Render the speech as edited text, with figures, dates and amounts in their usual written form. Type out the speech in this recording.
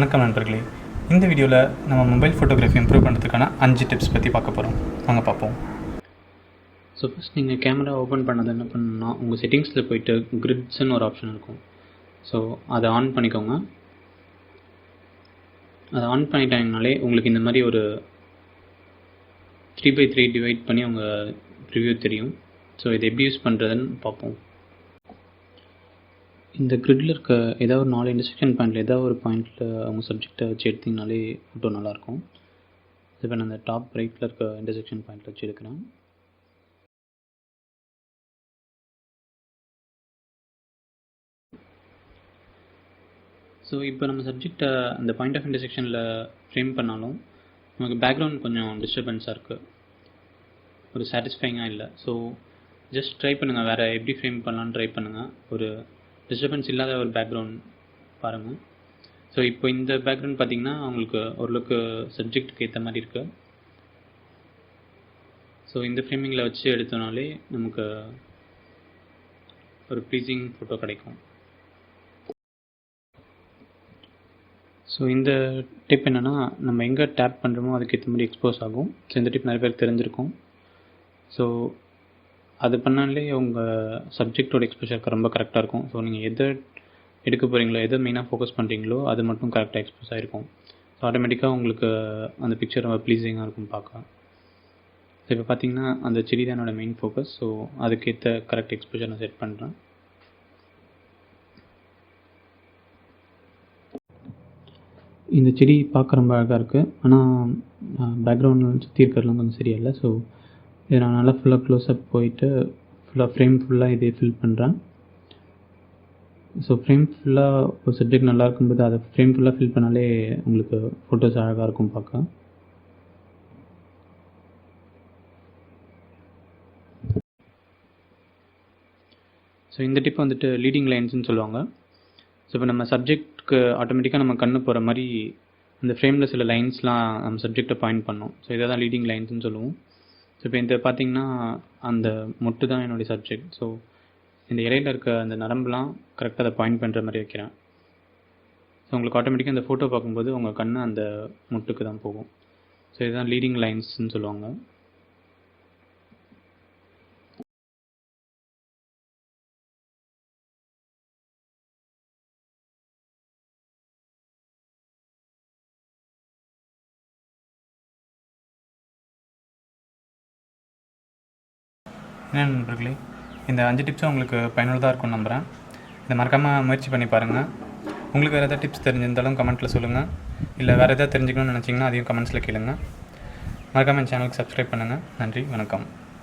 வணக்கம் நண்பர்களே. இந்த வீடியோவில் நம்ம மொபைல் ஃபோட்டோகிராஃபி இம்ப்ரூவ் பண்ணுறதுக்கான 5 டிப்ஸ் பற்றி பார்க்க போகிறோம். வாங்க பார்ப்போம். ஸோ ஃபஸ்ட் நீங்கள் கேமரா ஓப்பன் பண்ணது என்ன பண்ணணும்னா, உங்கள் செட்டிங்ஸில் போய்ட்டு கிரிட்ஸ்ன்னு ஒரு ஆப்ஷன் இருக்கும். ஸோ அதை ஆன் பண்ணிக்கோங்க. அதை ஆன் பண்ணிட்டாங்கனாலே உங்களுக்கு இந்த மாதிரி ஒரு 3x3 டிவைட் பண்ணி உங்கள் ரிவ்யூ தெரியும். ஸோ இதை எப்படி யூஸ் பண்ணுறதுன்னு பார்ப்போம். இந்த கிரிட்டில் இருக்க ஏதாவது ஒரு 4 இன்டர்செக்ஷன் பாயிண்டில் ஏதாவது ஒரு பாயிண்டில் அவங்க சப்ஜெக்டை வச்சு எடுத்திங்கனாலே ஃபோட்டோ நல்லாயிருக்கும். இப்போ நான் அந்த டாப் ரைட்டில் இருக்க இன்டர்செக்ஷன் பாயிண்டில் வச்சு எடுக்கிறேன். ஸோ இப்போ நம்ம சப்ஜெக்டை அந்த பாயிண்ட் ஆஃப் இன்டர்செக்ஷனில் ஃப்ரேம் பண்ணாலும் நமக்கு பேக்ரவுண்ட் கொஞ்சம் டிஸ்டர்பன்ஸாக இருக்குது, ஒரு சாட்டிஸ்ஃபைங்காக இல்லை. ஸோ ஜஸ்ட் ட்ரை பண்ணுங்கள், வேறு எப்படி ஃப்ரேம் பண்ணலான்னு ட்ரை பண்ணுங்கள். ஒரு டிஸ்டர்பன்ஸ் இல்லாத ஒரு பேக்ரவுண்ட் பாருங்கள். ஸோ இப்போ இந்த பேக்ரவுண்ட் பார்த்திங்கன்னா அவங்களுக்கு ஓரளவுக்கு சப்ஜெக்ட்டுக்கு ஏற்ற மாதிரி இருக்குது. ஸோ இந்த ஃப்ரேமிங்கில் வச்சு எடுத்தோனாலே நமக்கு ஒரு ப்ளீஸிங் ஃபோட்டோ கிடைக்கும். ஸோ இந்த டிப் என்னென்னா, நம்ம எங்கே டேப் பண்ணுறோமோ அதுக்கேற்ற மாதிரி எக்ஸ்போஸ் ஆகும். ஸோ இந்த டிப் நிறைய பேருக்கு தெரிஞ்சிருக்கும். ஸோ அது பண்ணாலே உங்கள் சப்ஜெக்டோட எக்ஸ்போஷருக்கு ரொம்ப கரெக்டாக இருக்கும். ஸோ நீங்கள் எதை எடுக்க போகிறீங்களோ, எதை மெயினாக ஃபோக்கஸ் பண்ணுறீங்களோ அது மட்டும் கரெக்டாக எக்ஸ்போஸ் ஆகிருக்கும். ஸோ ஆட்டோமேட்டிக்காக உங்களுக்கு அந்த பிக்சர் ரொம்ப ப்ளீஸிங்காக இருக்கும் பார்க்க. ஸோ இப்போ பார்த்தீங்கன்னா அந்த செடி தான் என்னோடய மெயின் ஃபோக்கஸ். ஸோ அதுக்கேற்ற கரெக்ட் எக்ஸ்போஷர் நான் செட் பண்ணுறேன். இந்த செடி பார்க்க ரொம்ப அழகாக இருக்குது, ஆனால் பேக்ரவுண்டில் சுற்றி இருக்கிறதுலாம் கொஞ்சம் சரியில்லை. ஸோ இதை நான் நல்லா ஃபுல்லாக க்ளோஸ்அப் போயிட்டு ஃபுல்லாக ஃப்ரேம் ஃபுல்லாக இதே ஃபில் பண்ணுறேன். ஸோ ஃப்ரேம் ஃபுல்லாக ஒரு சப்ஜெக்ட் நல்லா இருக்கும்போது அதை ஃப்ரேம் ஃபுல்லாக ஃபில் பண்ணாலே உங்களுக்கு ஃபோட்டோஸ் அழகாக இருக்கும் பார்க்க. ஸோ இந்த டிப் வந்துட்டு லீடிங் லைன்ஸ்னு சொல்லுவாங்க. ஸோ இப்போ நம்ம சப்ஜெக்ட்க்கு ஆட்டோமேட்டிக்காக நம்ம கண்ணு போகிற மாதிரி அந்த ஃப்ரேமில் சில லைன்ஸ்லாம் நம்ம சப்ஜெக்டை பாயிண்ட் பண்ணோம். ஸோ இதை தான் லீடிங் லைன்ஸ்னு சொல்லுவோம். ஸோ இப்போ இந்த பார்த்திங்கன்னா அந்த மொட்டு தான் என்னுடைய சப்ஜெக்ட். ஸோ இந்த இலையில் இருக்க அந்த நரம்புலாம் கரெக்டாக அதை பாயிண்ட் பண்ணுற மாதிரி வைக்கிறேன். ஸோ உங்களுக்கு ஆட்டோமேட்டிக்காக அந்த ஃபோட்டோ பார்க்கும்போது உங்கள் கண்ணு அந்த மொட்டுக்கு தான் போகும். ஸோ இதுதான் லீடிங் லைன்ஸ்னு சொல்லுவாங்க. என்ன நண்பர்களே, இந்த 5 டிப்ஸும் உங்களுக்கு பயனுள்ளதாக இருக்கும்னு நம்புகிறேன். இதை மறக்காமல் முயற்சி பண்ணி பாருங்கள். உங்களுக்கு வேறு எதாவது டிப்ஸ் தெரிஞ்சிருந்தாலும் கமெண்ட்டில் சொல்லுங்கள். இல்லை வேறு எதாவது தெரிஞ்சுக்கணும்னு நினச்சிங்கன்னா அதையும் கமெண்ட்ஸில் கேளுங்கள். மறக்காமல் என் சேனலுக்கு சப்ஸ்கிரைப் பண்ணுங்கள். நன்றி, வணக்கம்.